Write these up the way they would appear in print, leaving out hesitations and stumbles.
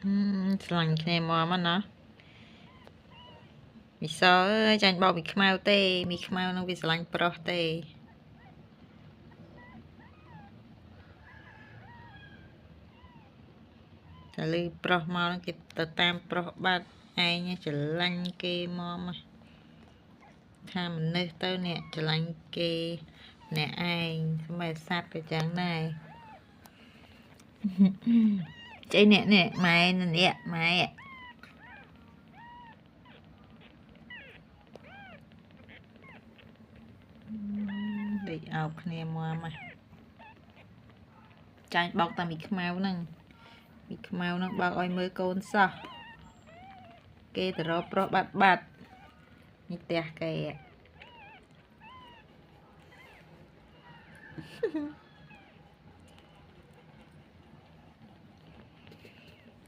ឆ្លាញ់គ្នាមកណាមីសអើយចាញ់បោកមីខ្មៅទេមីខ្មៅនឹងវាឆ្លាញ់ប្រុសទេតែលឺប្រុសមកគេទៅតាមប្រុសបាត់ឯងឆ្លាញ់គេមកថាមនុស្សទៅអ្នកឆ្លាញ់គេអ្នកឯងស្មែសត្វក៏ចឹងដែរចេះអ្នកម៉ែអ្នកម៉ែដូចអោបគ្នាមកចាញ់បោកតាមីខ្មៅហ្នឹងមីខ្មៅហ្នឹងបើកឲ្យមើលកូនសោះគេទៅរកប្រុសបាត់នេះផ្ទះគេ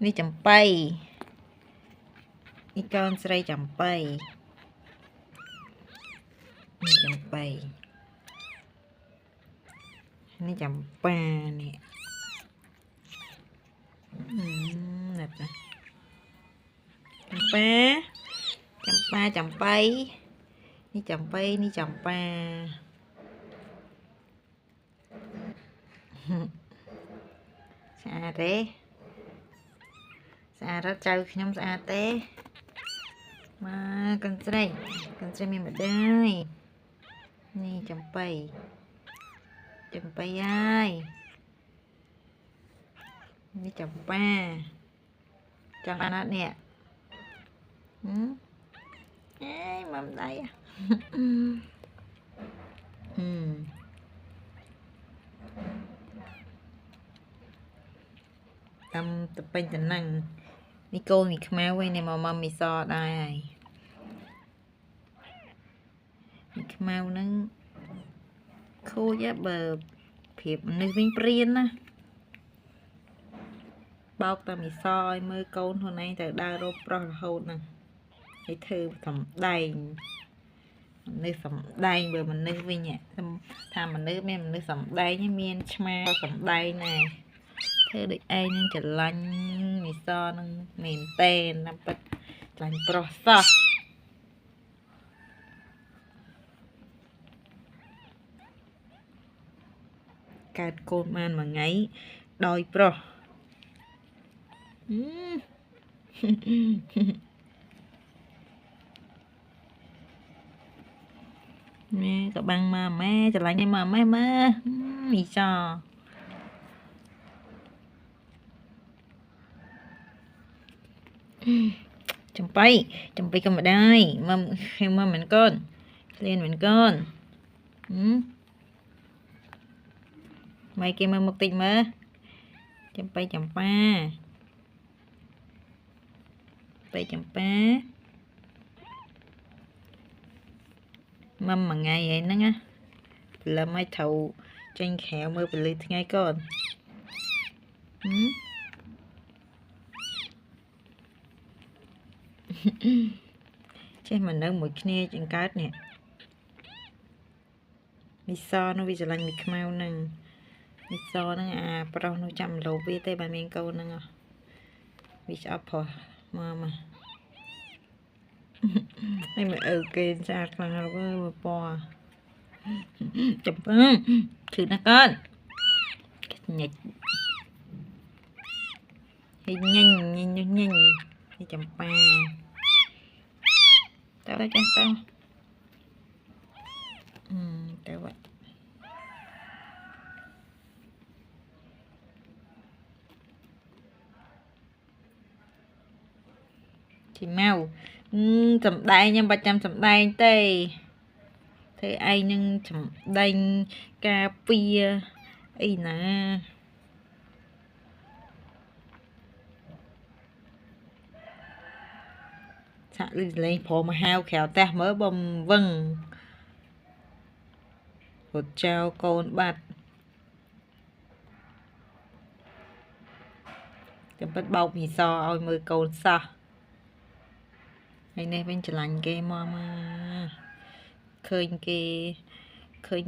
នេះចំបៃនេះកូនស្រីចំបៃនេះចំបៃនេះចំប៉ានេះណាត់ណាចំប៉ាចំបៃនេះចំបៃនេះចំប៉ាស្អាតទេស្អាតចៅខ្ញុំស្អាតទេមកកូនស្រីមានម្ដាយនេះចំបៃហើយនេះចំប៉ាចង់បានអត់នេះអេម៉មដៃតាមទៅពេញតំណឹងនេះកូនមីខ្មៅវិញនេះមកមីសដែរហើយមីខ្មៅហ្នឹងខូចបើភាពមនុស្សវិញព្រានណាបោកតាមីសឲ្យមើលកូនខ្លួនឯងទៅដើររកប្រុសរហូតហ្នឹងឲ្យធ្វើសំដែងមនុស្សសំដែងបើមនុស្សវិញថាមនុស្សមានមនុស្សសំដែងមានឆ្មាសំដែងណាធ្វើដូចឯងនឹងច្រឡាញ់មីសនឹងមែនតេណាប៉ិតច្រឡាញ់ប្រុសសោះកើតកូនបានមួយថ្ងៃដោយប្រុសម៉ែក៏បាំងមកម៉ែច្រឡាញ់ឲ្យមកម៉ែមើលមីសចំបៃក៏មិនដែរមកមិនកូនឃ្លានមិនកូនម៉ែគេមើលមុខតិចមើលចំប៉ាចំប៉ាមកមួយថ្ងៃហ្នឹងណាព្រលឹមឲ្យត្រូវចេញក្រៅមើលពលឺថ្ងៃកូនចេះមកនៅមួយគ្នាចង្កើតនេះមីសនោះវាច្រឡាញ់មីខ្មៅហ្នឹងមីសហ្នឹងអាប្រុសនោះចាំលោវាទេបើមានកូនហ្នឹងវាឆ្អប់ប្រុសមកហើយមើលគេស្អាតខ្លាំងណាស់មើលពណ៌ចំប៉ាគឺណាកូនញ៉ិចហើយញ៉ាញ់នេះចំប៉ាទៅចាស់ទៅទៅវត្តទីមកសំដែងខ្ញុំបាច់ចាំសំដែងទេធ្វើឯងនឹងសំដែងការពារអីណាឆាក់លឺលេងព្រមមកហៅក្រៅផ្ទះមើលបំវឹងរត់ចោលកូនបាត់ចាំពិតបោកមីសឲ្យមើលកូនសោះហើយនេះវិញច្រឡាញ់គេមកឃើញ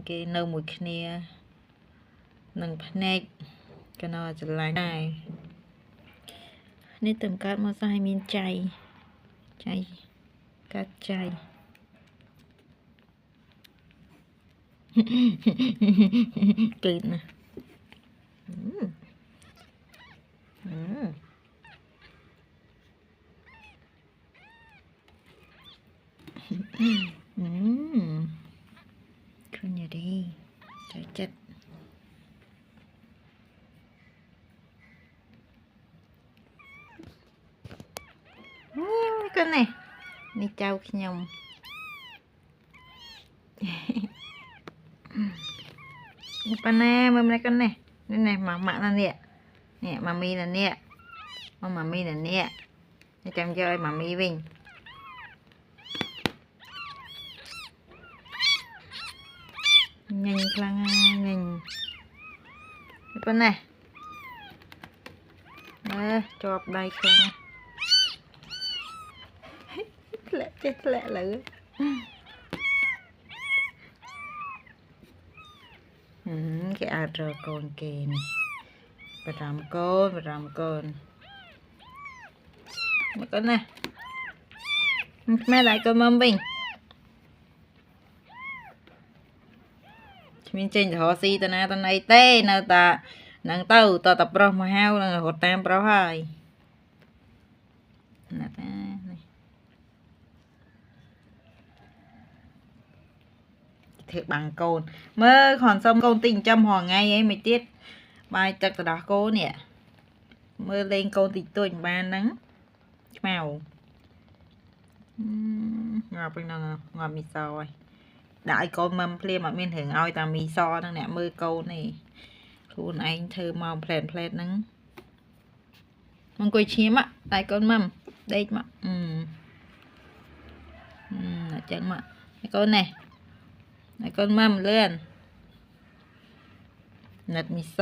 គេនៅមួយគ្នានឹងភ្នែកក៏នៅច្រឡាញ់ដែរ នេះតំកើតមកសោះឲ្យមានចៃកាត់ចៃ គឺណា ឃើញទេចូលចិត្តកូននេះចៅខ្ញុំ ប៉ាណាមើលម្លេះកូននេះនេះម៉ាក់ណានេះនេះម៉ាមីណានេះម៉ាមីណានេះចាំយកឲ្យម៉ាមីវិញញញខ្លាំងញញប៉ុណ្ណេះជាប់ដៃខ្លាំងធ្លាក់ចេះធ្លាក់លើគេអត់រកកូនគេនេះបារម្ភកូនមកកូនណាម៉ែដៃកូនមកវិញគ្មានចេញទៅរកស៊ីទៅណាទៅណីទេនៅតែនឹងទៅតប្រុសមកហៅនឹងរត់តាមប្រុសហើយណាតានេះធ្វើបាំងកូនមើលខនសុំកូនទីចិញ្ចឹមរងថ្ងៃអីមិនទៀតបាយទឹកទៅដោះកូននេះមើលលេងកូនតិចតួចបានហ្នឹងឆ្មៅងាប់ហ្នឹងងាប់មីសហើយដាក់ឲ្យកូនមិនភ្លាមអត់មានរឿងឲ្យតាមីសហ្នឹងអ្នកមើលកូននេះខ្លួនឯងធ្វើមកផ្លែតហ្នឹងមកអង្គុយឈាមដៃកូនម៉ាំដេកមកអញ្ចឹងមកកូននេះដៃកូនម៉ាំលឿនណាត់មីស